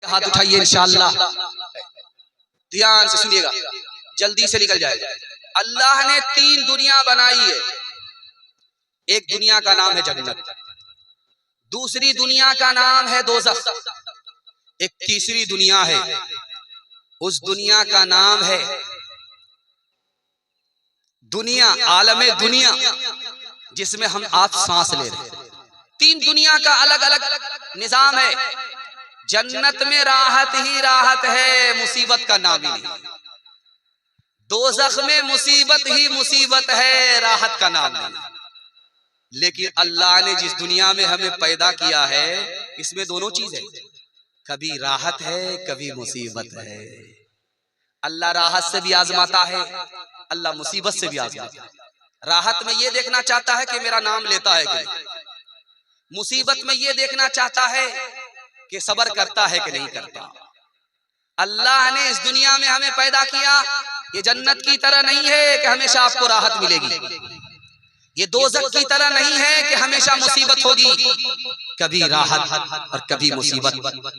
हाथ उठाइए इंशाअल्लाह, ध्यान से सुनिएगा, जल्दी से निकल जाएगा। अल्लाह ने 3 दुनिया बनाई है। एक दुनिया का नाम है जन्नत, दूसरी दुनिया का नाम है दोज़ख, एक तीसरी दुनिया है, उस दुनिया का नाम है दुनिया, आलमे दुनिया, जिसमें हम आप सांस ले रहे हैं। 3 दुनिया का अलग अलग निजाम है। जन्नत में राहत ही राहत है, मुसीबत का नाम ही नहीं। दोज़ख में मुसीबत ही मुसीबत है, राहत का नाम नहीं। लेकिन अल्लाह ने जिस दुनिया में हमें पैदा किया है, इसमें दोनों चीज है, कभी राहत है कभी मुसीबत है। अल्लाह राहत से भी आजमाता है, अल्लाह मुसीबत से भी आजमाता है। राहत में ये देखना चाहता है कि मेरा नाम लेता है कि नहीं, मुसीबत में ये देखना चाहता है कि सबर करता है कि नहीं करता। अल्लाह ने इस दुनिया में हमें पैदा किया, ये जन्नत की तरह नहीं है कि हमेशा आपको राहत मिलेगी, ये दोज़ख की तरह नहीं है कि हमेशा मुसीबत होगी, कभी राहत और कभी मुसीबत।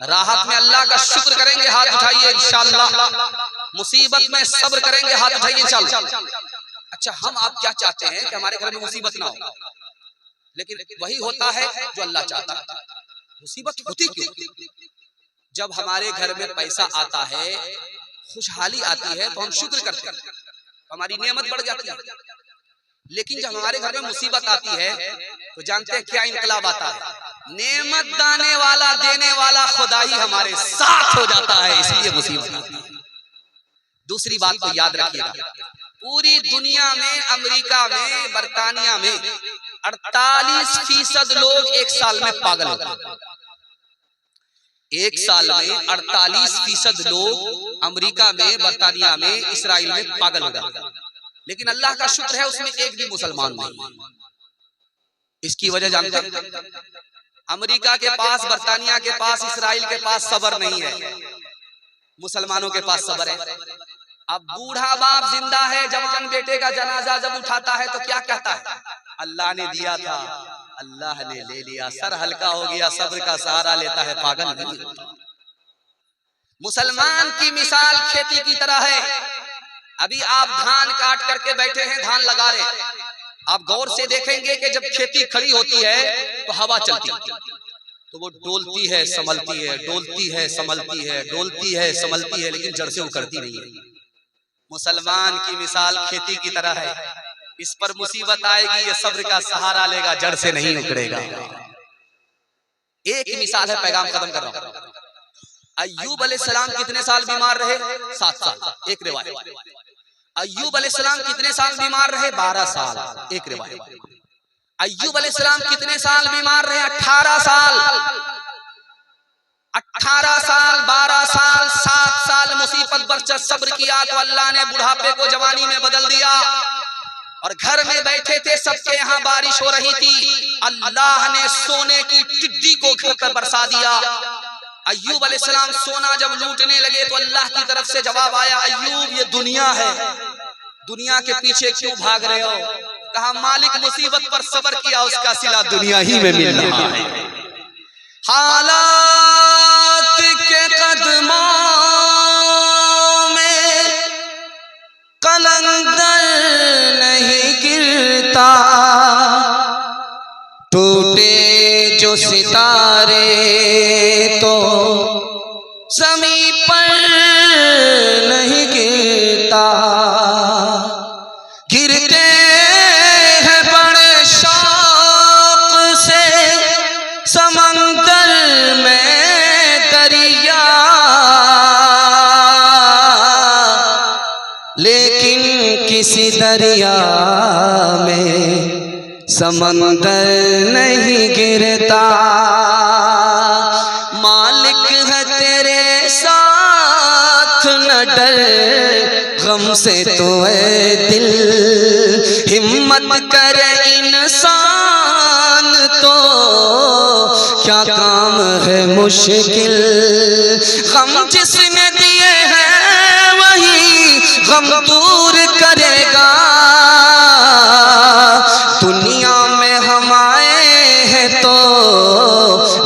राहत में अल्लाह का शुक्र करेंगे, हाथ उठाइए इंशाअल्लाह। मुसीबत में सब्र करेंगे, हाथ उठाइए इंशाअल्लाह। अच्छा, हम आप क्या चाहते हैं कि हमारे घर में मुसीबत ना हो, लेकिन वही होता है जो अल्लाह चाहता है। मुसीबत होती क्यों? जब हमारे घर में पैसा आता है, खुशहाली आती है, तो हम शुक्र करते हैं, हमारी नेमत बढ़ जाती है। लेकिन जब हमारे घर में मुसीबत आती है, तो जानते हैं क्या इनकलाब आता है? नेमत दाने वाला देने वाला खुदा ही हमारे साथ हो जाता है, इसलिए मुसीबत आती है। दूसरी बात को याद रखिएगा, पूरी दुनिया में, अमेरिका में, बर्तानिया में 48% लोग एक साल में पागल होते हैं। एक साल में 48% लोग अमेरिका में, बर्तानिया में, इसराइल में पागल हो जाते हैं। लेकिन अल्लाह का शुक्र है, उसमें एक भी मुसलमान नहीं। इसकी वजह जानते हैं? अमेरिका के पास, बर्तानिया के पास, इसराइल के पास सबर नहीं है, मुसलमानों के पास सबर है। अब बूढ़ा बाप जिंदा है, जवान बेटे का जनाजा जब उठाता है तो क्या कहता है? अल्लाह ने दिया था, अल्लाह ने ले लिया, सर हल्का हो गया, सब्र का सहारा लेता है, पागल नहीं होता। मुसलमान की मिसाल खेती की तरह है। अभी आप धान काट करके बैठे हैं, धान लगा रहे, आप गौर से देखेंगे कि जब खेती खड़ी होती है तो हवा चलती है, तो वो डोलती है, संभलती है, डोलती है, संभलती है, डोलती है, संभलती है, लेकिन जड़ से उखड़ती नहीं है। मुसलमान की मिसाल खेती की तरह है, इस पर मुसीबत आएगी, ये सब्र का सहारा लेगा, जड़ से नहीं उखड़ेगा। एक मिसाल है, पैगाम खत्म कर रहा हूं। अय्यूब अलैहिस्सलाम कितने साल बीमार रहे? 7 साल, एक रिवायत। अय्यूब अलैहिस्सलाम कितने साल बीमार रहे? 12 साल, एक रिवायत। अय्यूब अलैहिस्सलाम कितने साल बीमार रहे? 18 साल। 18 साल, 12 साल, 7 साल मुसीबत बरसत सब्र किया तो अल्लाह ने बुढ़ापे को जवानी में बदल दिया। और घर में बैठे थे, सबके यहाँ बारिश हो रही थी, अल्लाह ने सोने की टिड्डी को घर पर बरसा दिया। अय्यूब अलैहिस्सलाम सोना जब लूटने लगे तो अल्लाह की तरफ से जवाब आया, अय्यूब ये दुनिया है, दुनिया के पीछे क्यों भाग रहे हो? कहा मालिक मुसीबत पर सब्र किया, उसका सिला दुनिया ही में मिल रहा है। हालात के कदमों में कलंदर नहीं गिरता, टूटे जो सितारे तो ज़मीं पर नहीं गिरता, गिरते हैं बड़े शौक से समंदर में दरिया, लेकिन किसी दरिया में समंदर नहीं गिरता। मालिक है तेरे साथ, न डर गम से तो है दिल, हिम्मत करे इंसान तो क्या काम है मुश्किल। गम जिसने दिए हैं वही गम दूर करेगा, दुनिया में हम आए हैं तो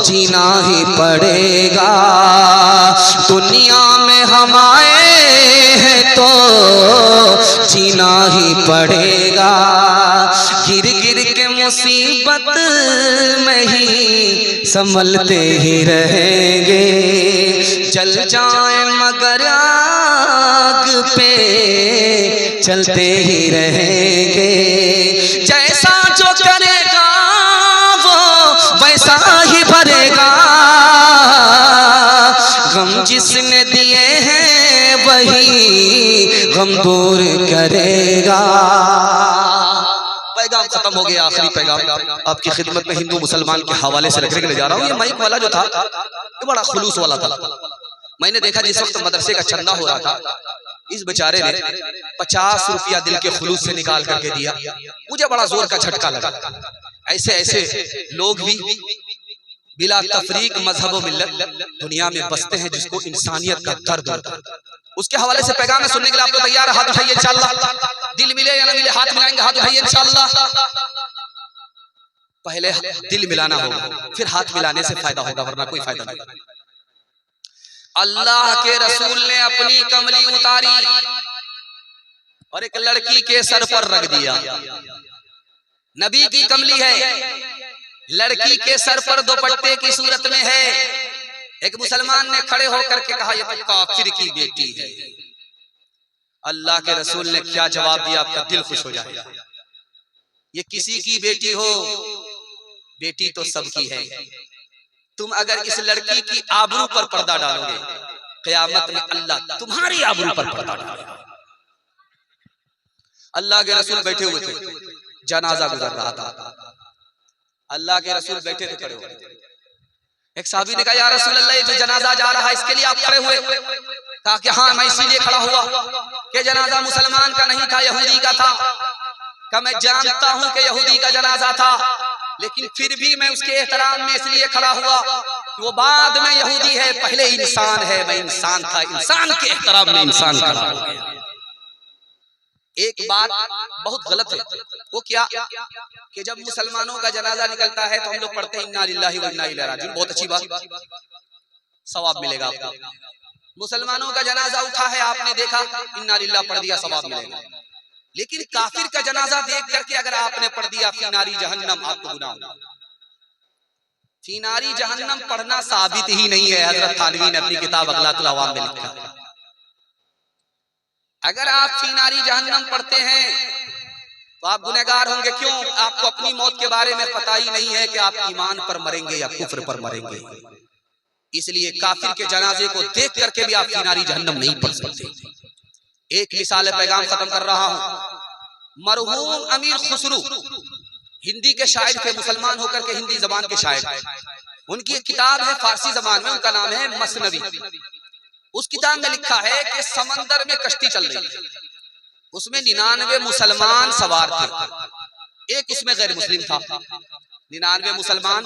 जीना ही पड़ेगा। दुनिया में हम आए हैं तो जीना ही पड़ेगा, गिर गिर के मुसीबत में ही संभलते ही रहेंगे, जल जाए मगर आग पे चलते ही रहेंगे, जैसा जो करेगा वो वैसा ही भरेगा, गम जिसने दिए हैं वही गम दूर करेगा। पैगाम खत्म हो गया, आखिरी पैगाम आपकी खिदमत में हिंदू मुसलमान के हवाले से रखने के लिए जा रहा हूँ। ये माइक वाला जो था ये बड़ा खुलूस वाला था। मैंने देखा जिस वक्त मदरसे का चंदा हो रहा था, इस बेचारे ने 50 रुपया दिल के खुलूस से निकाल करके दिया। मुझे बड़ा जोर का झटका लगा। ऐसे ऐसे लोग भी बिला तफरीक मजहब व मिल्लत दुनिया में बसते हैं जिसको इंसानियत का दर्द होता है। उसके हवाले से पैगाम सुनने के लिए आप लोग तैयार? हाथ उठाइए इंशाअल्लाह। दिल मिले या ना मिले हाथ मिलाएंगे, हाथ उठाइए इंशाअल्लाह। पहले दिल मिलाना होगा, फिर हाथ मिलाने से फायदा होगा, वरना कोई फायदा नहीं। अल्लाह के रसूल ने अपनी कमली उतारी और एक लड़की के सर पर रख दिया। नबी की कमली है, लड़की के सर पर दुपट्टे की सूरत में है। एक मुसलमान ने खड़े होकर के कहा, यह तो काफिर की बेटी है। अल्लाह के रसूल ने क्या जवाब दिया, आपका दिल खुश हो जाएगा। ये किसी की बेटी हो, बेटी तो सबकी है। तुम अगर इस लड़की की आबरू पर पर्दा डालोगे, क़यामत में अल्लाह तुम्हारी आबरू पर पर्दा डालेगा। अल्लाह के रसूल बैठे हुए थे, जनाजा गुजर रहा था। अल्लाह के रसूल बैठे थे खड़े हुए। एक साहबी ने कहा, या रसूल अल्लाह, ये जो जनाजा जा रहा है इसके लिए आप खड़े हुए? कहा कि हाँ, मैं इसीलिए खड़ा हुआ कि जनाजा मुसलमान का नहीं था, यहूदी का था। कहा मैं जानता हूं कि यहूदी का जनाजा था, लेकिन फिर भी मैं उसके एहतराम में इसलिए खड़ा हुआ कि वो बाद में यहूदी है, पहले इंसान है, मैं इंसान था, इंसान के एहतराम में इंसान खड़ा हो गया। एक बात बहुत गलत है, वो क्या कि जब मुसलमानों का जनाजा निकलता है तो हम लोग पढ़ते हैं इन्ना लिल्लाहि व इन्ना इलैहि राजिऊन। बहुत अच्छी बात, सवाब मिलेगा आपको। मुसलमानों का जनाजा उठा है, आपने देखा, इन्ना लिल्लाह पढ़ दिया, सवाब मिलेगा। लेकिन काफिर का जनाजा देख करके अगर आपने पढ़ दिया फी नारी जहन्नम, आपको गुनाह होगा। फी नारी जहन्नम पढ़ना साबित ही नहीं है। हजरत थानवी ने अपनी किताब अगलातुल अवाम में लिखा, अगर आप फी नारी जहन्नम पढ़ते हैं तो आप गुनहगार होंगे। क्यों? आपको अपनी मौत के बारे में पता ही नहीं है कि आप ईमान पर मरेंगे या कुफ्र पर मरेंगे। इसलिए काफिर के जनाजे को देख करके भी आप फी नारी जहन्नम नहीं पढ़ सकते। एक मिसाल पैगाम खत्म कर रहा हूं। मरहूम अमीर खुसरू हिंदी के शायर थे, मुसलमान होकर के हिंदी जबान के शायर। उनकी एक किताब है फारसी जबान में, उनका नाम है मसनवी। उस किताब में लिखा है कि समंदर में कश्ती चल रही है, उसमें 99 मुसलमान सवार थे, एक उसमें गैर मुस्लिम था। 99 मुसलमान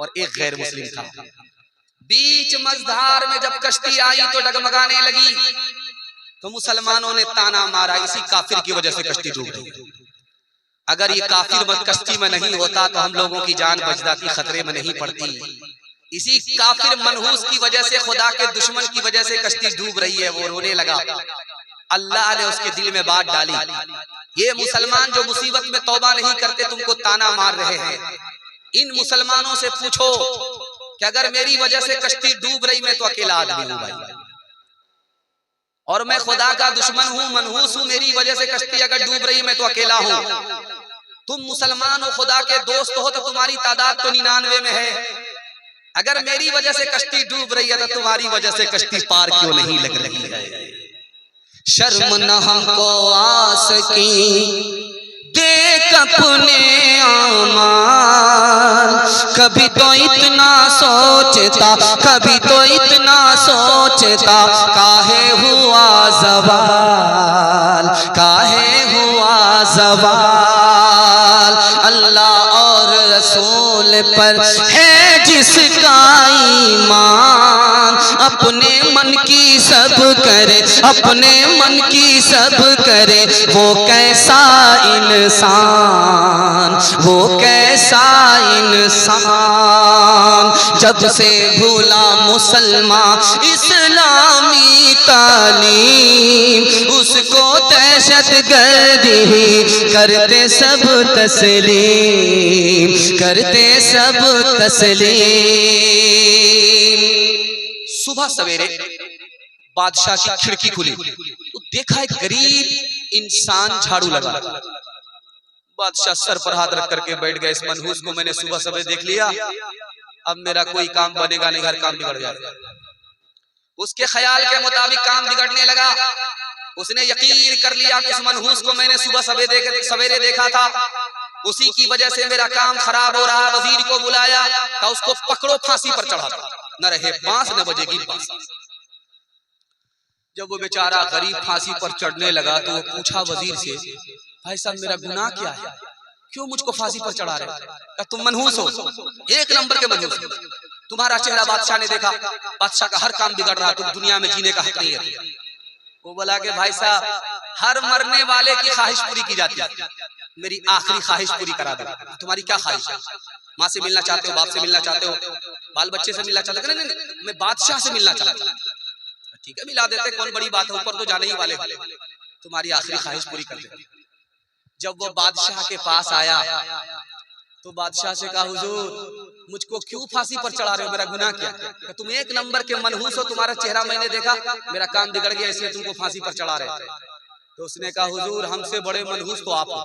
और एक गैर मुस्लिम था। बीच मझधार में जब कश्ती आई तो डगमगाने लगी, तो मुसलमानों ने ताना मारा, इसी काफिर की वजह से कश्ती डूब गई। अगर ये काफिर कश्ती में नहीं होता तो हम लोगों की जान बच जाती, खतरे में नहीं पड़ती। इसी काफिर मनहूस की वजह से, खुदा के दुश्मन की वजह से कश्ती डूब रही है। वो रोने लगा, अल्लाह ने उसके दिल में बात डाली, ये मुसलमान जो मुसीबत में तौबा नहीं करते तुमको ताना मार रहे हैं, इन मुसलमानों से पूछो कि अगर मेरी वजह से कश्ती डूब रही, मैं तो अकेला आदमी हूं भाई, और मैं खुदा का दुश्मन हूं, मनहूस हूं, मेरी वजह से कश्ती अगर डूब रही मैं तो अकेला हूं। तुम मुसलमान हो, खुदा के दोस्त हो, तो तुम्हारी तादाद तो 99 में है। अगर मेरी वजह से कश्ती डूब रही है तो तुम्हारी वजह से कश्ती पार क्यों नहीं लग रही है? शर्म न हमको आ सकी देख अपने आमाल, कभी तो इतना सोचता, कभी तो इतना सोचता, काहे हुआ ज़वाल, काहे हुआ ज़वाल। अल्लाह और रसूल पर है जिसका ईमान, अपने मन की सब करे, अपने मन की सब करे, वो कैसा इंसान, वो कैसा इंसान। जब से भूला मुसलमान इस्लामी तालीम, उसको दहशत गर्दी करते सब तस्लीम, करते सब तस्लीम। सुबह सवेरे बादशाह की खिड़की खुली तो देखा एक गरीब इंसान झाड़ू लगा। बादशाह सर पर हाथ रख करके बैठ गए, इस मनहूस को मैंने सुबह सवेरे देख लिया, अब मेरा कोई काम बनेगा नहीं, हर काम बिगड़ जाएगा। उसके ख्याल के मुताबिक काम बिगड़ने लगा। उसने यकीन कर लिया कि इस मनहूस को मैंने सुबह सवेरे देखा था, उसी की वजह से मेरा काम खराब हो रहा। वजीर को बुलाया, कहा उसको पकड़ो, फांसी पर चढ़ा, न रहे बांस न बजेगी बांस। जब वो बेचारा गरीब फांसी पर चढ़ने लगा तो वो पूछा वजीर से, भाई साहब मेरा गुनाह क्या है, क्यों मुझको फांसी पर चढ़ा रहे? कहा तुम मनहूस हो, एक नंबर के मनहूस, तुम्हारा चेहरा बादशाह ने देखा, बादशाह का हर काम बिगड़ रहा, तुम दुनिया में जीने का हक नहीं है। वो बोला कि भाई साहब हर मरने वाले की ख्वाहिश पूरी की जाती है, मेरी आखिरी ख्वाहिश पूरी करा दो। तुम्हारी क्या ख्वाहिश है? माँ से मिलना चाहते हो, बाप से मिलना चाहते हो, बाल बच्चे से मिलना चाहते हो? नहीं, मैं बादशाह से मिलना चाहता हूँ। ठीक है मिला देते, कौन बड़ी बात है, ऊपर तो जाने ही वाले, तुम्हारी आखिरी ख्वाहिश पूरी कर देते। जब वो बादशाह के पास आया तो बादशाह से कहा, हुजूर मुझको क्यों फांसी पर चढ़ा रहे हो, मेरा गुनाह क्या? तुम एक नंबर के मनहूस हो, तुम्हारा चेहरा मैंने देखा, मेरा काम बिगड़ गया इसलिए तुमको फांसी पर चढ़ा रहे। तो उसने कहा, हुजूर हमसे बड़े मनहूस तो आप हो,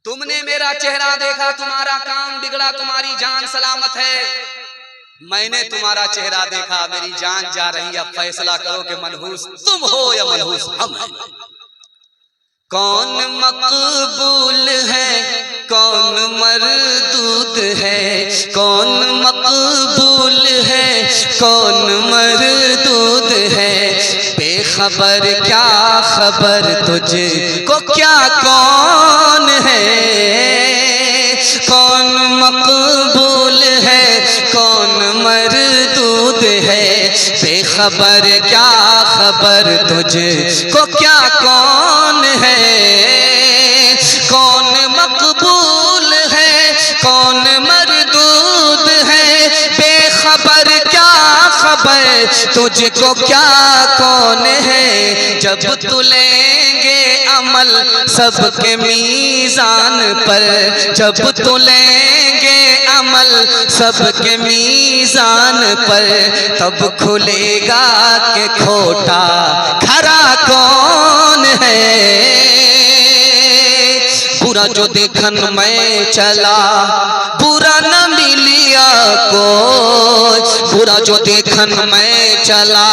तुमने मेरा चेहरा देखा, तुम्हारा काम बिगड़ा, तुम्हारी जान सलामत है, मैंने तुम्हारा चेहरा देखा, मेरी जान जा रही है, अब फैसला करो कि मनहूस तुम हो या मनहूस हम हैं। कौन मकबूल है, कौन मरदूद है, कौन मकबूल है, कौन मरदूद है, बेखबर क्या खबर तुझको क्या कौन है, कौन मकबूल है, कौन मरदूद है, बेखबर क्या खबर तुझको क्या कौन है, कौन मकबूल है, कौन मरदूद है, बेखबर क्या खबर तुझको क्या कौन है। जब तुलेंगे अमल सबके मीज़ान पर, जब तुलेंगे अमल सबके मीज़ान पर, तब खुलेगा कि खोटा खरा कौन है। बुरा जो देखन मैं चला बुरा न मिलिया कोई, बुरा जो देखन मैं चला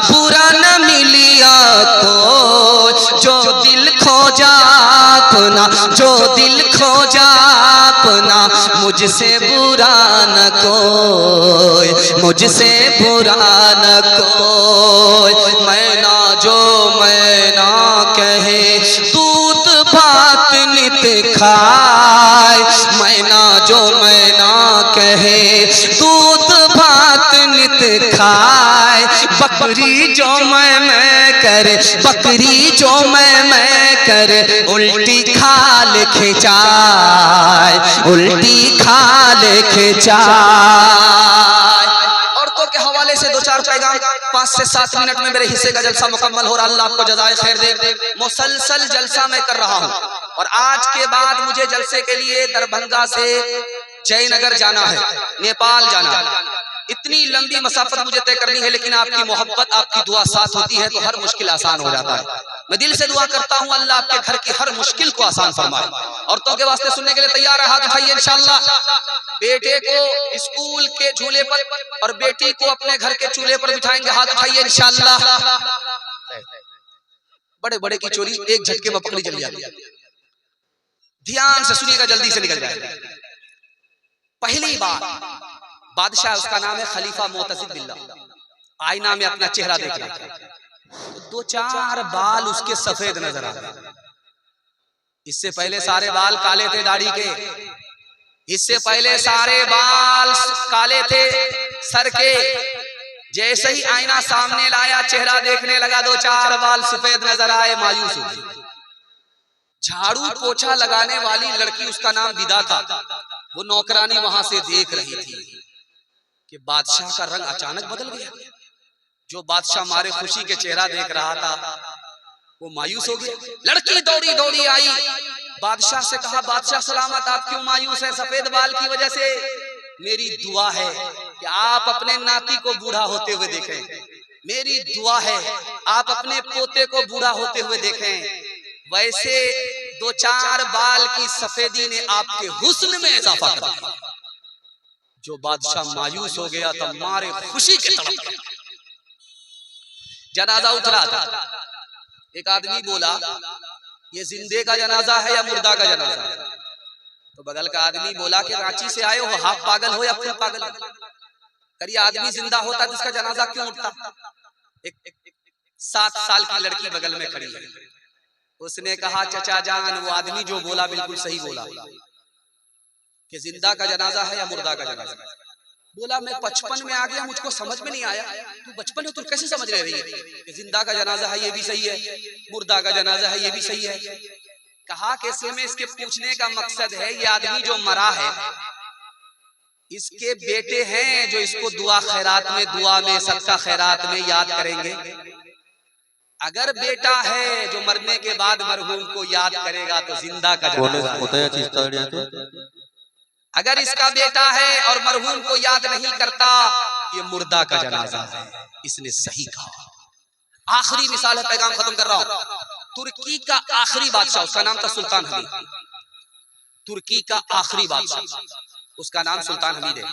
बुरा न मिलिया कोई, जो दिल खोजा अपना, जो दिल खोजा अपना, मुझसे बुरा न कोई, मुझसे बुरा न कोई। मैं ना जो मैं ना कहे दूध भात नित खाए, मैं ना जो मैं ना कहे दूध भात नित खाए, बकरी जो मैं करे, बकरी जो मैं करे, उल्टी खाल खिंचाए, उल्टी खाल खिंचाए। औरतों के हवाले से दो चार पैगाम 5 से 7 मिनट में मेरे हिस्से का जलसा मुकम्मल हो रहा। अल्लाह आपको जज़ाए खैर दे। मुसलसल जलसा मैं कर रहा हूँ और आज के बाद मुझे जलसे के लिए दरभंगा से जयनगर जाना है, नेपाल जाना है। इतनी लंबी मसाफत मुझे तय करनी है, लेकिन आपकी मोहब्बत आपकी दुआ साथ होती है तो हर मुश्किल आसान हो जाता है। मैं दिल से दुआ करता हूँ अल्लाह आपके घर की हर मुश्किल को आसान फरमाए। औरतों के वास्ते सुनने के लिए तैयार है? हाथ उठाइए इंशाअल्लाह। बेटे को स्कूल के झूले पर और बेटी को अपने घर के चूल्हे पर बिठाएंगे, हाथ उठाइए इंशाअल्लाह। बड़े बड़े की चोरी एक झटके में पकड़ी चली जाती है। ध्यान से सुनिएगा, जल्दी से निकल जाएगा। पहली बात, बादशाह उसका नाम है खलीफा मोतसिब बिल्लाह, आईना में अपना चेहरा देख रहा था तो 2-4 बाल उसके सफेद नजर आ रहे। इससे पहले सारे बाल काले थे दाढ़ी के, इससे पहले सारे बाल काले थे सर के, जैसे ही आईना सामने लाया चेहरा देखने लगा, 2-4 बाल सफेद नजर आए, मायूस हो गई। झाड़ू पोछा लगाने वाली लड़की, उसका नाम विदा था, वो नौकरानी वहां से देख रही थी कि बादशाह का रंग अचानक बदल गया। जो बादशाह मारे खुशी के चेहरा देख रहा था वो मायूस हो गया। लड़की दौड़ी दौड़ी आई, बादशाह से कहा, बादशाह सलामत, आप क्यों मायूस हैं? सफेद बाल की वजह से। मेरी दुआ है कि आप अपने नाती को बूढ़ा होते हुए देखें, मेरी दुआ है आप अपने पोते को बूढ़ा होते हुए देखें। वैसे 2-4 बाल की सफेदी ने आपके हुस्न में इजाफा कर दिया। जो बादशाह मायूस हो गया था, मारे खुशी के तड़प। जनाजा उतरा था, एक आदमी बोला, ये जिंदे का जनाजा है या मुर्दा का जनाजा है? तो बगल का आदमी बोला कि रांची से आए हो, हाफ पागल हो या फुल पागल हो? करिए आदमी जिंदा होता तो इसका जनाजा क्यों उठता? एक 7 साल की लड़की बगल में खड़ी है, उसने कहा, चचा जान, वो आदमी जो बोला बिल्कुल सही बोला कि जिंदा का जनाजा है या मुर्दा का जनाजा है। बोला, मैं 55 में आ गया, मुझको समझ में नहीं आया। तू बचपन में तू कैसे समझ रही है कि जिंदा का जनाजा है ये भी सही है, मुर्दा का जनाजा है ये भी सही है? कहा कैसे में इसके पूछने का मकसद है, ये आदमी जो मरा है इसके बेटे हैं जो इसको दुआ खैरात में, दुआ में, सदका खैरात में याद करेंगे। अगर बेटा है जो मरने के बाद मरहूम को याद करेगा तो जिंदा का जनाजा है। अगर इसका बेटा है और मरहूम को याद नहीं करता, ये मुर्दा का जनाजा है। इसने सही कहा। आखिरी मिसाल है, पैगाम खत्म कर रहा हूं। तुर्की का आखिरी बादशाह, उसका नाम था सुल्तान हमीद। तुर्की का आखिरी बादशाह, उसका नाम सुल्तान हमीद है।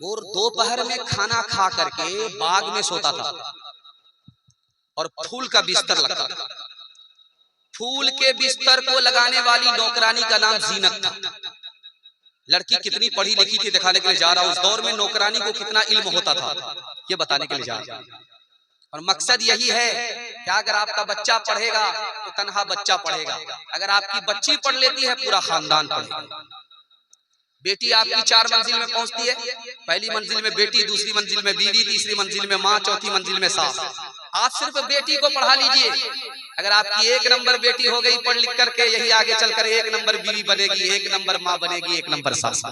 और दोपहर में खाना खा करके बाग में सोता था और फूल का बिस्तर लगता था। फूल के बिस्तर को लगाने वाली नौकरानी का नाम जीनत था। लड़की कितनी पढ़ी लिखी थी दिखाने के लिए जा रहा हूं। उस दौर में नौकरानी को कितना इल्म होता था ये बताने के लिए जा रहा हूं। और मकसद यही है कि अगर आपका बच्चा पढ़ेगा तो तनहा बच्चा पढ़ेगा, अगर आपकी बच्ची पढ़ लेती है पूरा खानदान पढ़ेगा। बेटी आपकी 4 मंजिल में पहुंचती है, पहली मंजिल में बेटी, दूसरी मंजिल में बीवी, तीसरी मंजिल में माँ, चौथी मंजिल में सास। आप सिर्फ बेटी को पढ़ा लीजिए, अगर आपकी 1 नंबर बेटी हो गई पढ़ लिख करके, यही आगे चलकर 1 नंबर बीवी बनेगी, 1 नंबर माँ बनेगी, 1 नंबर सास।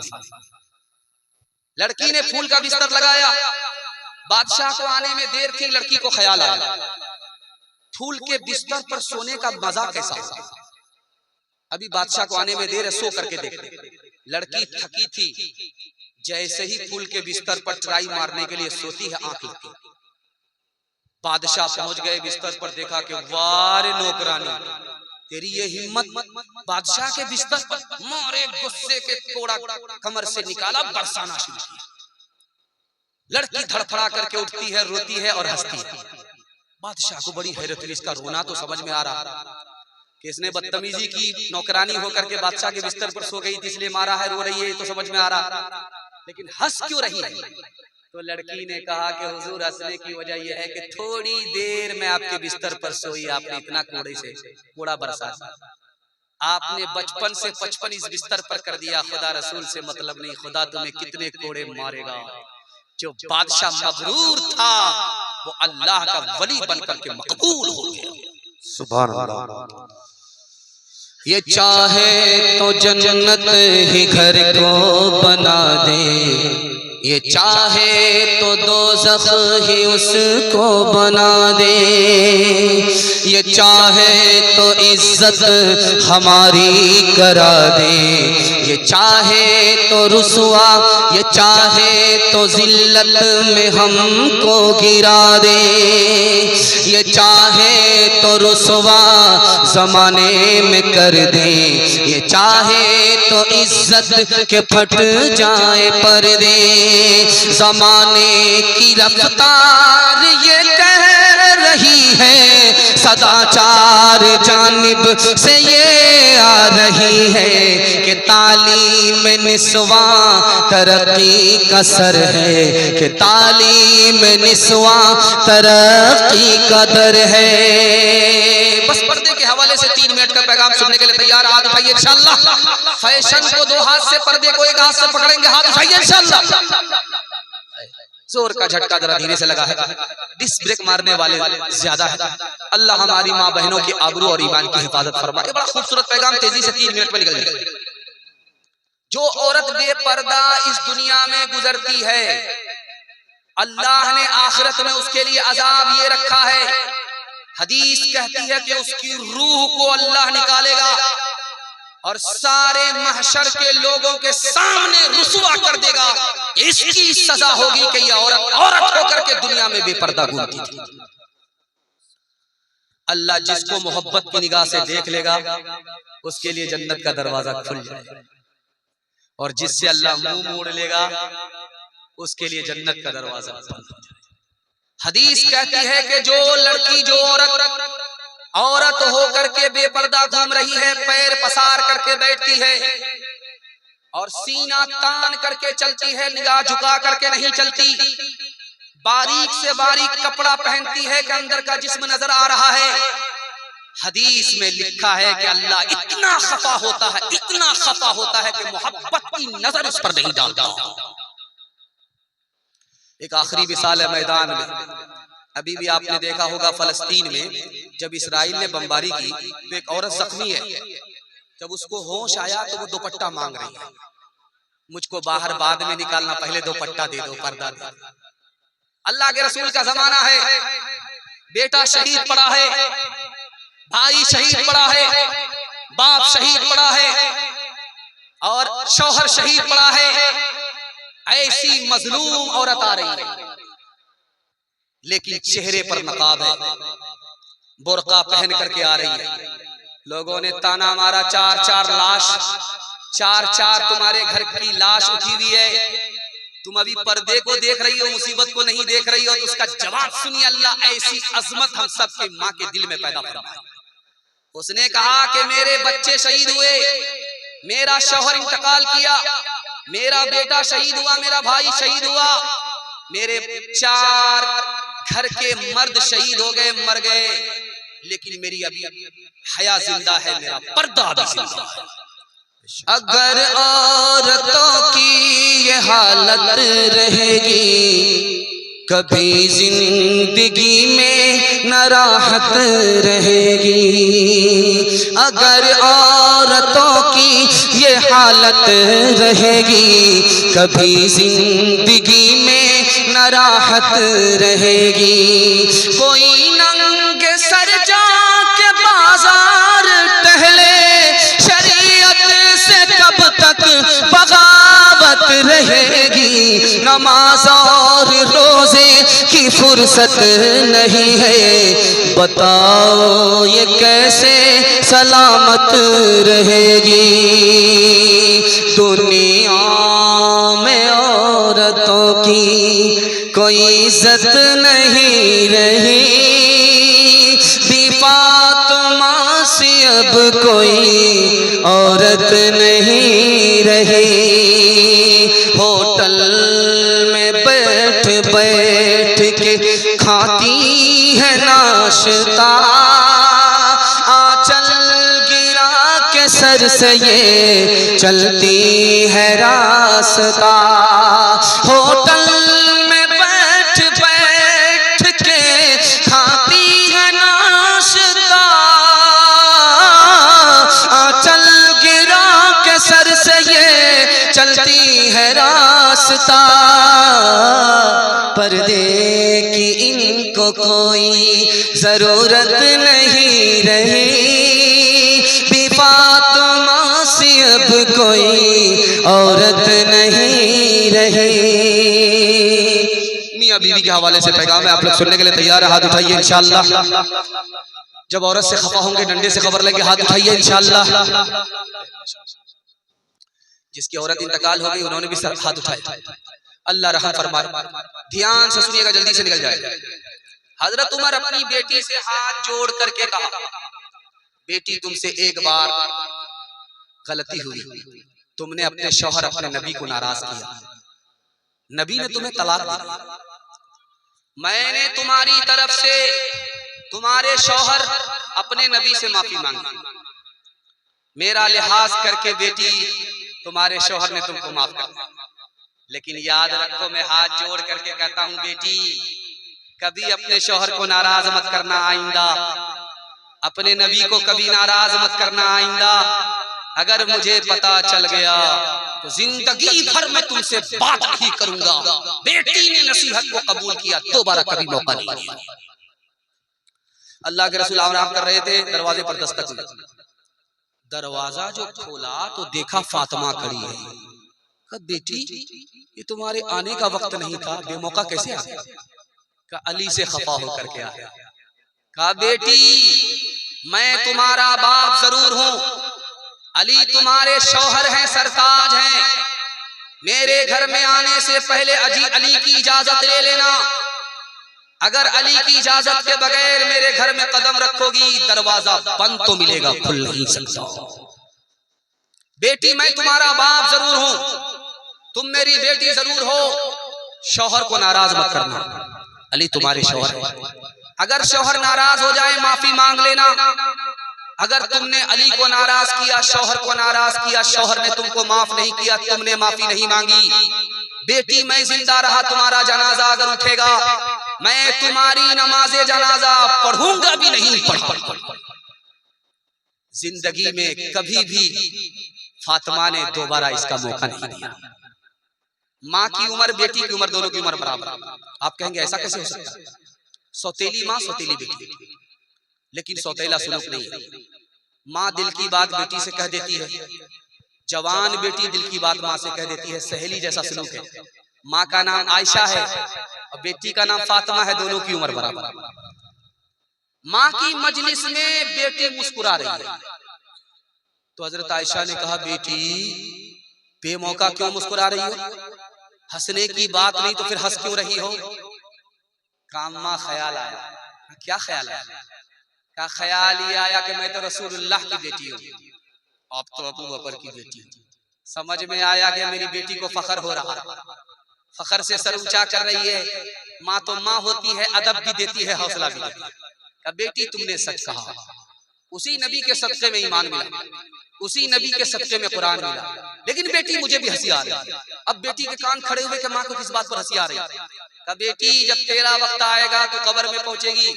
लड़की ने फूल का बिस्तर लगाया, बादशाह को आने में देर थी, लड़की को ख्याल आया फूल के बिस्तर पर सोने का मजा कैसा होगा। अभी बादशाह को आने में देर है, सो करके देखते। लड़की थकी थी, जैसे ही फूल के बिस्तर पर ट्राई मारने के लिए सोती है, आंख लगती। बादशाह पहुंच गए बिस्तर पर, देखा कि वारे नौकरानी, तेरी ये हिम्मत, बादशाह के बिस्तर पर। मारे गुस्से के कोड़ा कमर से निकाला, बरसाना शुरू किया। लड़की धड़फड़ा करके उठती है, रोती है और हंसती है। बादशाह को बड़ी हैरत हुई, इसका रोना तो समझ में आ रहा कि इसने बदतमीजी की, नौकरानी होकर के बादशाह के बिस्तर पर सो गई थी इसलिए मारा है, रो रही है तो समझ में आ रहा, लेकिन हंस क्यों रही है? तो लड़की ने कहा कि हुजूर, हंसने की वजह यह है कि थोड़ी देर में आपके बिस्तर पर सोई, आपने इतना कूड़ा बरसा, आपने बचपन से 55 इस बिस्तर पर कर दिया। खुदा रसूल से मतलब नहीं, खुदा तुम्हें कितने कोड़े मारेगा। जो बादशाह मगरूर था वो अल्लाह का वली बनकर के मकबूल हो गया। सुभान अल्लाह। ये चाहे तो जन्नत ही घर को बना दे, ये चाहे तो दोज़ख ही उसको बना दे, ये चाहे तो इज्जत हमारी करा दे, ये चाहे तो रुसवा, ये चाहे तो जिल्लत में हमको गिरा दे, ये चाहे तो रुसवा ज़माने में कर दे, ये चाहे तो इज्जत के फट जाए पर्दे। ज़माने की रफ्तार ये कह रही है, सदाचार जानिब से ये आ रही है कि तालीम निस्वा तरक्की का सर है, कि तालीम निस्वा तरक्की का दर है। बस पर्दे के हवाले से 3 मिनट का पैगाम सुनने के लिए तैयार? हाथ उठाइए इंशाअल्लाह। फैशन को 2 हाथ से, पर्दे को 1 हाथ से पकड़ेंगे, हाथ उठाइए इंशाअल्लाह। जोर का झटका जरा धीरे से लगा है, डिस्क ब्रेक मारने वाले ज्यादा है। अल्लाह हमारी माँ बहनों की आबरू और ईमान की हिफाजत फरमाए। बड़ा खूबसूरत पैगाम, तेजी से 3 मिनट में निकल जाए। जो औरत बेपर्दा इस दुनिया में गुजरती है, अल्लाह ने आखिरत में उसके लिए अजाब ये रखा है। हदीस कहती है कि उसकी रूह को अल्लाह निकालेगा और सारे महशर के लोगों के सामने रुसवा कर देगा। इसकी सजा होगी कि ये औरत होकर के दुनिया में बेपर्दा घूमती थी। अल्लाह जिसको मोहब्बत की निगाह से देख लेगा उसके लिए जन्नत का दरवाजा खुल जाएगा, और जिससे अल्लाह मुंह मोड़ लेगा उसके लिए जन्नत का दरवाजा बंद हो जाएगा। हदीस कहती है कि जो लड़की, जो औरत होकर के बेपर्दा घूम रही है, पैर पसार करके बैठती है और सीना तान करके चलती है, निगाह झुका करके नहीं चलती, बारीक से बारीक कपड़ा पहनती है कि अंदर का जिस्म नजर आ रहा है। हदीस में लिखा है कि अल्लाह इतना खफा होता है, इतना खफा होता है कि मोहब्बत की नजर उस पर नहीं डालता। एक आखिरी मिसाल है मैदान में। अभी भी आपने देखा होगा फलस्तीन में जब इसराइल ने बमबारी की तो एक औरत जख्मी है। जब उसको होश आया तो वो दुपट्टा मांग रही है, मुझको बाहर बाद में निकालना, पहले दुपट्टा दे दो, पर्दा दे दो। अल्लाह के रसूल का जमाना है, बेटा शहीद पड़ा है, भाई शहीद पड़ा है, बाप शहीद पड़ा है और शौहर शहीद पड़ा है। ऐसी मजलूम औरत आ रही है, लेकिन चेहरे पर नकाब है, बुर्का पहन करके आ रही है। लोगों ने ताना मारा, 4-4 लाश, 4-4 तुम्हारे घर की लाश उठी हुई है, तुम अभी पर्दे को देख रही हो, मुसीबत को नहीं देख रही हो। तो उसका जवाब सुनिए, अल्लाह ऐसी अजमत हम सब के माँ के दिल में पैदा फरमाए। उसने कहा कि मेरे बच्चे शहीद हुए, मेरा शौहर इंतकाल किया, मेरा बेटा शहीद हुआ, मेरा भाई शहीद हुआ, मेरे 4 घर के मर्द शहीद हो गए, मर गए, लेकिन मेरी अभी हया जिंदा है, मेरा पर्दा अभी जिंदा है। अगर औरतों की ये हालत रहेगी, कभी जिंदगी में न राहत रहेगी। अगर औरतों की ये हालत रहेगी, कभी जिंदगी में न राहत रहेगी। कोई नंगे सर जाके बाजार टहले, शरीयत से कब तक बगावत रहेगी। नमाज और रोजे की फुर्सत नहीं है, बताओ ये कैसे सलामत रहेगी। दुनिया में औरतों की कोई इज्जत नहीं रही, फातिमा सी अब कोई औरत नहीं रही। होटल में बैठ बैठ के खाती है नाश्ता, आंचल गिरा के सर से ये चलती है रास्ता। होटल में बैठ बैठ के खाती है नाश्ता, आंचल गिरा के सर से ये चलती है रास्ता। पर्दे की इनको कोई जरूरत नहीं रही, फातिमा सी अब कोई औरत नहीं रही। मियां बीवी के हवाले से पैगाम है, आप लोग सुनने के लिए तैयार है? हाथ उठाइए इंशाअल्लाह। जब औरत से खफा होंगे डंडे से खबर लेंगे, हाथ उठाइए इंशाअल्लाह। जिसकी औरत इंतकाल हो गई उन्होंने भी हाथ उठाए, अल्लाह रहम फरमाए। ध्यान से सुनिएगा, जल्दी से निकल जाएगा। हजरत उमर अपनी बेटी से हाथ जोड़ करके कहा, बेटी तुमसे एक बार गलती हुई, तुमने अपने शौहर अपने नबी को नाराज किया, नबी ने तुम्हें तलाक दी। मैंने तुम्हारी तरफ से तुम्हारे शौहर अपने नबी से माफी मांगी, मेरा लिहाज करके बेटी तुम्हारे शौहर ने तुमको माफ कर दिया, लेकिन याद रखो मैं हाथ जोड़ करके कहता हूं बेटी, कभी अपने शौहर को नाराज मत करना आइंदा, अपने नबी को कभी नाराज मत करना आइंदा। अगर मुझे पता चल गया तो जिंदगी भर मैं तुमसे बात नहीं करूंगा। बेटी ने नसीहत को कबूल किया, दोबारा कभी मौका नहीं दिया। अल्लाह के रसूल आराम कर रहे थे, दरवाजे पर दस्तक हुई। दरवाजा जो खोला तो देखा फातिमा खड़ी है। कहा बेटी ये तुम्हारे आने का वक्त नहीं था, बेमौका कैसे आ गया? कहा अली से खफा होकर के आया। कहा बेटी मैं तुम्हारा बाप जरूर हूं, अली तुम्हारे शौहर हैं, सरताज हैं। मेरे घर में आने से पहले अली की इजाजत ले लेना। अगर अली की इजाजत के बगैर मेरे घर में कदम रखोगी दरवाजा बंद तो मिलेगा, खुल नहीं सकता। बेटी मैं तुम्हारा बाप जरूर हूं, तुम मेरी बेटी जरूर हो, शौहर को नाराज मत करना, अली तुम्हारे शौहर है। अगर शौहर नाराज हो जाए माफी मांग लेना। अगर तुमने अली को नाराज किया, शौहर को नाराज किया, शौहर ने तुमको माफ नहीं किया, तुमने माफी नहीं मांगी, बेटी मैं जिंदा रहा तुम्हारा जनाजा अगर उठेगा, मैं तुम्हारी नमाजे जनाजा पढ़ूंगा भी नहीं पढ़ा। जिंदगी में कभी भी फातिमा ने दोबारा इसका मौका नहीं दिया। माँ की उम्र बेटी की उम्र दोनों की उम्र बराबर। आप कहेंगे ऐसा कैसे हो सकता है? सौतेली माँ सौतेली बेटी, लेकिन सौतेला सुलूक नहीं है। माँ दिल की बात बेटी से कह देती है, जवान बेटी दिल की बात माँ से कह देती है, सहेली जैसा सलूक है। माँ का नाम आयशा है और बेटी का नाम फातिमा है, दोनों की उम्र बराबर। माँ की मजलिस में बेटी मुस्कुरा रही है तो हजरत आयशा ने कहा बेटी बेमौका क्यों मुस्कुरा रही हो? हंसने की बात नहीं तो फिर हंस क्यों रही हो? कामा ख्याल आया। क्या ख्याल आया? क्या ख्याल ये आया कि मैं तो रसूलुल्लाह की बेटी हूँ, आप तो अबू बकर की बेटी। समझ में आया कि मेरी बेटी को फखर हो रहा है, फखर से सर ऊंचा कर रही है। माँ तो माँ होती है, अदब भी देती है, हौसला भी देती है। बेटी तुमने सच कहा, उसी नबी के सदक़े में ईमान मिला, उसी नबी के सदक़े में कुरान मिला, लेकिन बेटी मुझे भी हंसी आ रही है। अब बेटी के कान खड़े हुए कि माँ को किस बात पर हंसी आ रही है? कहा बेटी जब तेरा वक्त आएगा तो कब्र में पहुंचेगी,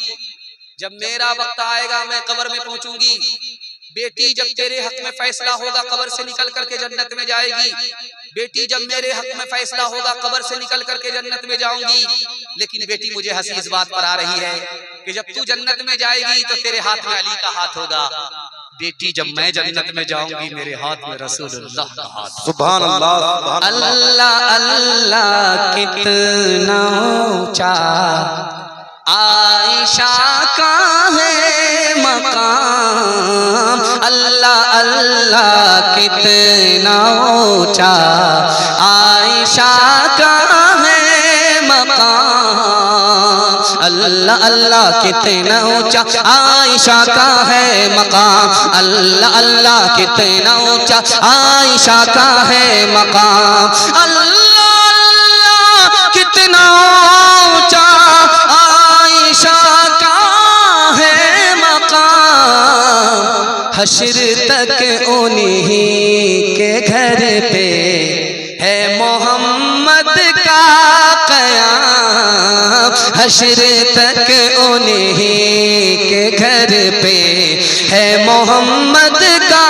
जब मेरा वक्त आएगा मैं कब्र में पहुंचूंगी। बेटी जब तेरे हक में फैसला होगा कब्र से निकल करके जन्नत में जाएगी। बेटी जब मेरे हक में फैसला होगा कब्र से निकल करके जन्नत में जाऊंगी। लेकिन बेटी मुझे हंसी इस बात पर आ रही है कि जब तू जन्नत में जाएगी तो तेरे हाथ में अली का हाथ होगा। बेटी जब मैं जन्नत में जाऊंगी मेरे हाथ में रसूलुल्लाह का हाथ। सुभान अल्लाह। अल्लाह अल्लाह कितना ऊंचा आयशा का है मकाम। अल्लाह अल्लाह कितना ऊंचा आयशा का है मकाम। अल्लाह अल्लाह कितना ऊंचा आयशा का है मकाम। अल्लाह अल्लाह कितना ऊंचा आयशा का है मकाम। अल्लाह अल्लाह कितना ऊंचा आयशा का है मकाम। हश्र तक उन्हीं के घर पे है मोहम्मद का क़याम। हश्र तक उन्हीं के घर पे है मोहम्मद का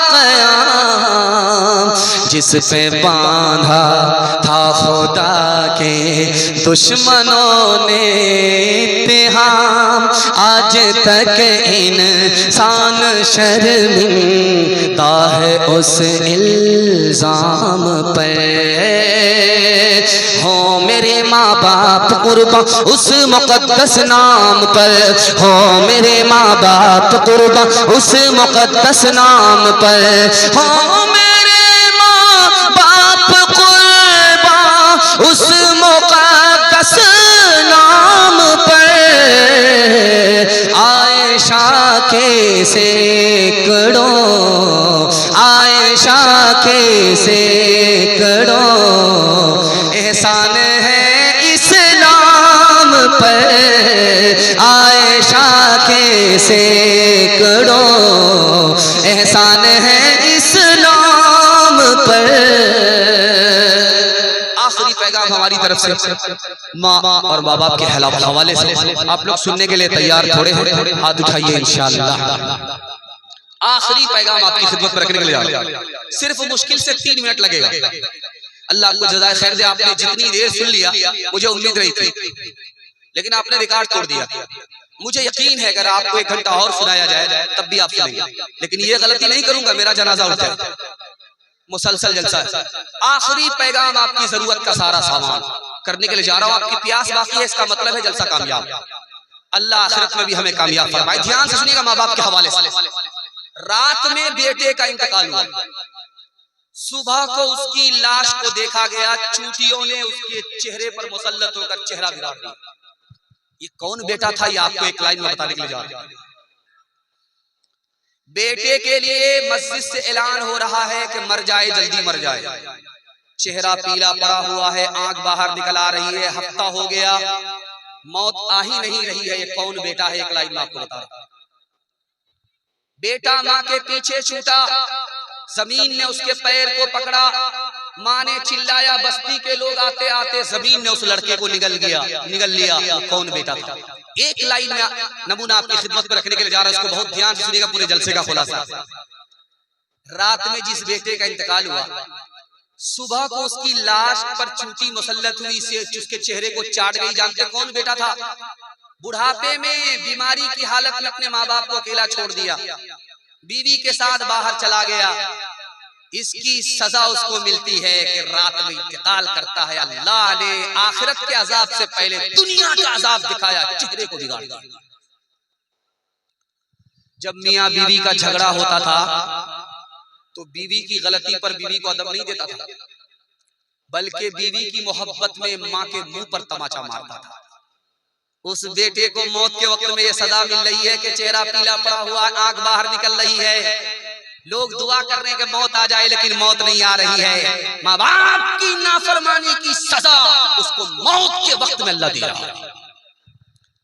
क़याम। जिस पे बांधा था खुदा के दुश्मनों ने इत्तेहाम, आज तक इंसान शर्मिंदा है उस इल्जाम पर। हो मेरे माँ बाप कुर्बान उस मुक़द्दस नाम पर, हो मेरे माँ बाप कुर्बान उस मुक़द्दस नाम पर, हो मेरे माँ बाप कुर्बान उस मुक़द्दस नाम पर। आयशा के सैकड़ों, आयशा के सैकड़ों एहसान है इस्लाम पर। आयशा के तरफ से माँ और बाप बाप के हवाले से आप लोग सुनने के लिए तैयार थोड़े हैं? हाथ उठाइए इंशाअल्लाह। आखिरी पैगाम आपकी खिदमत में रखने के लिए जा रहा हूं। सिर्फ मुश्किल से 3 मिनट लगेगा। अल्लाह आपको जज़ाए खैर दे। आपने जितनी देर सुन लिया मुझे उम्मीद रही थी, लेकिन आपने रिकॉर्ड तोड़ दिया। मुझे यकीन है अगर आपको 1 घंटा और सुनाया जाए तब भी आप सुनेंगे, लेकिन ये गलती नहीं करूंगा मेरा जनाजा उठ जाए। मुसलसल जलसा है। आखिरी पैगाम आपकी जरूरत का सारा सामान करने के लिए जा रहा हूं। आपकी प्यास बाकी है, इसका मतलब है जलसा कामयाब। अल्लाह आखिरत में भी हमें कामयाब फरमाए। ध्यान से सुनिएगा माँ बाप के हवाले से। रात में बेटे का इंतकाल हुआ। सुबह को उसकी लाश को देखा गया, चूतियों ने उसके चेहरे पर मुसल्लत होकर चेहरा बिगाड़ दिया। ये कौन बेटा था, ये आपको एक लाइन में बताने के लिए जा रहा हूं। बेटे के लिए मस्जिद से ऐलान हो रहा है कि मर जाए, जल्दी मर जाए। चेहरा पीला पड़ा हुआ है, आंख बाहर निकल आ रही है, हफ्ता हो गया, मौत आ ही नहीं रही है। ये कौन बेटा है, एक लाइन में आपको बता रहा हूं। बेटा माँ के पीछे छूटा, जमीन ने उसके पैर को पकड़ा, माँ ने चिल्लाया, बस्ती के लोग आते आते जमीन ने उस लड़के को निगल लिया। कौन बेटा था? एक लाइन में नमूना आपकी खिदमत में रखने के लिए जा रहा है, उसको बहुत ध्यान से सुनिएगा, पूरे जलसे का खुलासा। रात में जिस बेटे का इंतकाल हुआ, सुबह को उसकी लाश पर चूंटी मुसल्लत हुई, से उसके चेहरे को चाट गई। जानते कौन बेटा था? बुढ़ापे में बीमारी की हालत में अपने माँ बाप को अकेला छोड़ दिया, बीवी के साथ बाहर चला गया। इसकी सजा उसको मिलती है कि रात में इंतकाल करता है। अल्लाह ने आखिरत के अजाब से पहले दुनिया का अजाब दिखाया, चेहरे को बिगाड़ दिया। जब मियाँ बीवी का झगड़ा होता था तो बीवी की गलती पर बीवी को अदब नहीं देता था, बल्कि बीवी की मोहब्बत में माँ के मुंह पर तमाचा मारता था। उस बेटे को मौत के वक्त में ये सजा मिल रही है कि चेहरा पीला पड़ा हुआ, आंख बाहर निकल रही है। लोग दुआ कर रहे हैं कि मौत आ जाए, लेकिन मौत नहीं आ रही है। माँ बाप की नाफरमानी की सजा उसको मौत के वक्त में अल्लाह दे रहा है।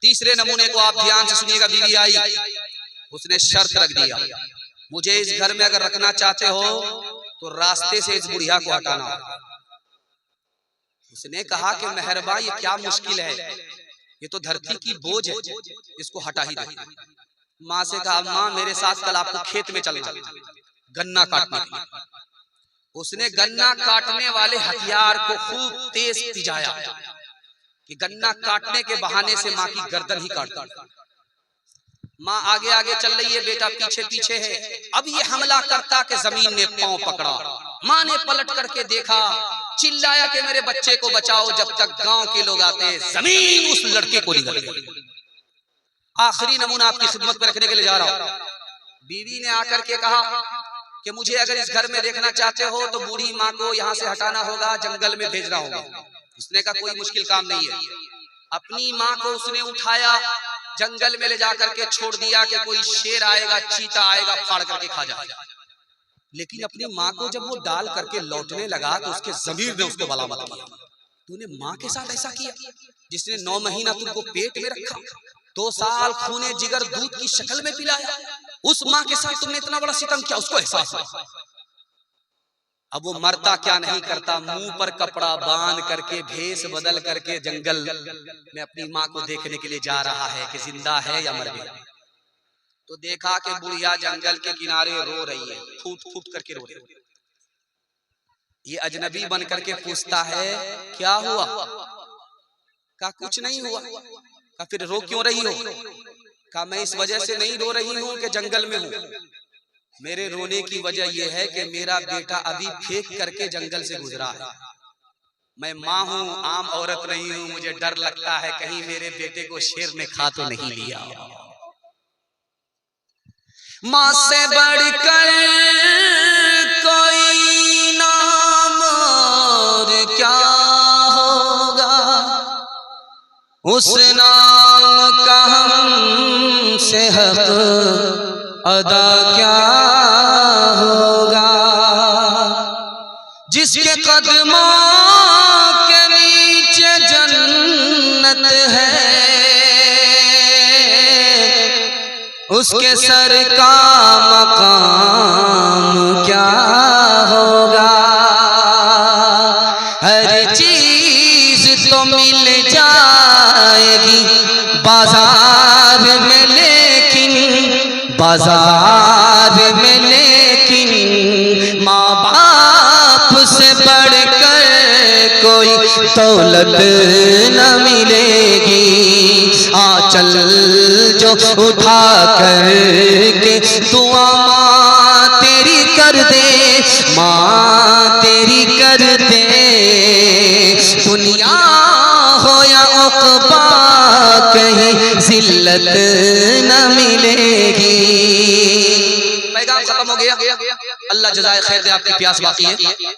तीसरे नमूने को आप ध्यान से सुनिएगा। बीवी आई, उसने शर्त रख दिया, मुझे इस घर में अगर रखना चाहते हो तो रास्ते से इस बुढ़िया को हटाना होगा। उसने कहा कि मेहरबा, ये क्या मुश्किल है, ये तो धरती की बोझ है, इसको हटा ही दे। माँ से कहा, माँ मेरे साथ कल आपको खेत में चलना, गन्ना काटने के लिए। उसने गन्ना काटने वाले हथियार को खूब तेज पिजाया कि गन्ना काटने के बहाने से माँ की गर्दन ही काट दी। माँ आगे आगे चल रही है, बेटा पीछे पीछे है। अब ये हमला करता कि जमीन ने पांव पकड़ा। माँ ने पलट करके देखा, चिल्लाया कि मेरे बच्चे को बचाओ। जब तक गांव के लोग आते, जमीन उस लड़के को निगल गई। आखिरी नमूना आपकी खिदमत में रखने के लिए जा रहा हूं। बीवी ने आकर के कहा कि मुझे अगर इस घर में देखना चाहते हो तो बूढ़ी माँ को यहाँ से हटाना होगा, जंगल में भेजना होगा। उसने कहा कोई मुश्किल काम नहीं है। अपनी माँ को उसने उठाया, जंगल में ले जाकर के छोड़ दिया कि कोई शेर आएगा, चीता आएगा, फाड़ करके खा जाएगा। लेकिन अपनी माँ को जब वो डाल करके लौटने लगा तो उसके ज़मीर ने उसको मलामत किया, तूने माँ के साथ ऐसा किया जिसने 9 महीना तुमको पेट में रखा, 2 साल खूने जिगर दूध की शक्ल में पिलाया, उस माँ के साथ तुमने इतना बड़ा सितम किया। उसको एहसास हुआ। अब वो मरता क्या नहीं करता, मुंह पर कपड़ा बांध करके, भेष बदल करके जंगल में अपनी माँ को देखने के लिए जा रहा है कि जिंदा है या मर गया। तो देखा कि बुढ़िया जंगल के किनारे रो रही है, फूट फूट करके रो रही है। ये अजनबी बन करके पूछता है क्या हुआ? कहा कुछ नहीं हुआ। कहा फिर रो क्यों रही हो? कहा मैं इस वजह से नहीं रो रही हूँ कि जंगल में हूँ, मेरे रोने की वजह यह है कि मेरा बेटा अभी फेंक करके जंगल से गुजरा है। मैं माँ हूँ, आम औरत नहीं हूँ, मुझे डर लगता है कहीं मेरे बेटे को शेर ने खा तो नहीं लिया। माँ से बढ़कर कोई नाम और क्या होगा, उस नाम का हमसे हक अदा क्या होगा। जिसके कदमों के नीचे जन्नत है, उसके सर का मकाम क्या होगा। हर चीज बाजार में लेकिन माँ बाप से बढ़कर कोई दौलत न मिलेगी। आंचल जो उठा कर के दुआ माँ तेरी कर दे, माँ तेरी कर दे। दुनिया हो या उक़बा कहीं जिल्लत न मिलेगी। पैगाम खत्म हो गया। अल्लाह जज़ाए खैर दे, आपकी प्यास बाकी है।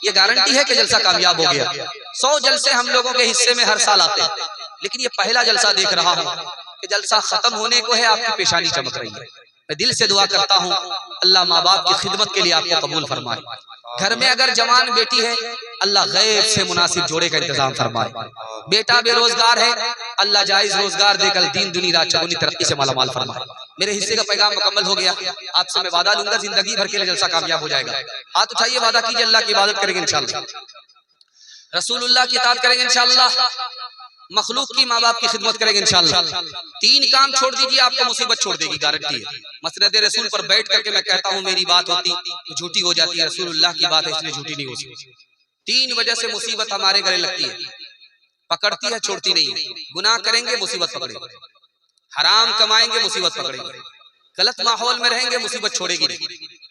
ये गारंटी है कि जलसा कामयाब हो गया। 100 जलसे हम लोगों के हिस्से में हर साल आते हैं, लेकिन ये पहला जलसा देख रहा हूँ कि जलसा खत्म होने को है, आपकी पेशानी चमक रही है। मैं दिल से दुआ करता हूँ अल्लाह माँ बाप की खिदमत के लिए आपको कबूल फरमाए। घर में अगर जवान बेटी है, अल्लाह गैब से मुनासिब जोड़े का इंतजाम फरमाए। बेटा बेरोजगार है, अल्लाह जायज रोजगार देकर दीन दुनी रात चौगुनी तरक्की से मालामाल फरमाए। मेरे हिस्से का पैगाम मुकम्मल हो गया। आपसे मैं वादा लूंगा जिंदगी भर के लिए जलसा कामयाब हो जाएगा। हाथ उठाइए, वादा कीजिए अल्लाह की इबादत करेंगे इंशाअल्लाह, रसूलुल्लाह की इताअत करेंगे इंशाअल्लाह, मखलूक की माँ बाप की खिदमत करेंगे इंशाअल्लाह। 3 काम छोड़ दीजिए, आपको मुसीबत छोड़ देगी, गारंटी है। मसनद रसूल पर बैठ करके मैं कहता हूँ मेरी बात होती तो झूठी हो जाती है, रसूलुल्लाह की बात है इसलिए झूठी नहीं हो सकती। 3 वजह से मुसीबत हमारे गले लगती है, पकड़ती है छोड़ती नहीं है। गुनाह करेंगे मुसीबत पकड़ेगी, हराम कमाएंगे मुसीबत पकड़ेगी, गलत माहौल में रहेंगे मुसीबत छोड़ेगी नहीं।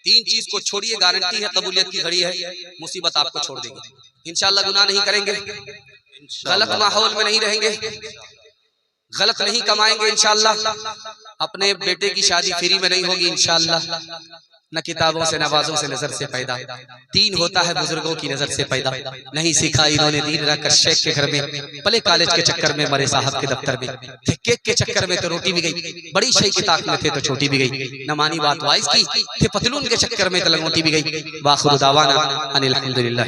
3 चीज को छोड़िए, गारंटी है कबूलियत की घड़ी है, मुसीबत आपको छोड़ देगी इंशाअल्लाह। गुनाह नहीं करेंगे, गलत माहौल में नहीं रहेंगे, गलत नहीं कमाएंगे इंशाअल्लाह। अपने बेटे की शादी फ्री में नहीं होगी इंशाअल्लाह। न किताबों से नवाजों से नजर से पैदा, 3 होता है बुजुर्गों की नजर से पैदा। नहीं सीखा इन्होंने दीन रखकर शेख के घर में, पले कॉलेज के चक्कर में मरे साहब के दफ्तर में, थे केक के चक्कर में तो रोटी भी गई, बड़ी शेख की ताक में थे तो छोटी भी गई। न मानी बात वाइस की, थे पतलून के चक्कर में तो लंगोटी भी गई। वाखिर दावाना अनिल हम्दुलिल्लाह।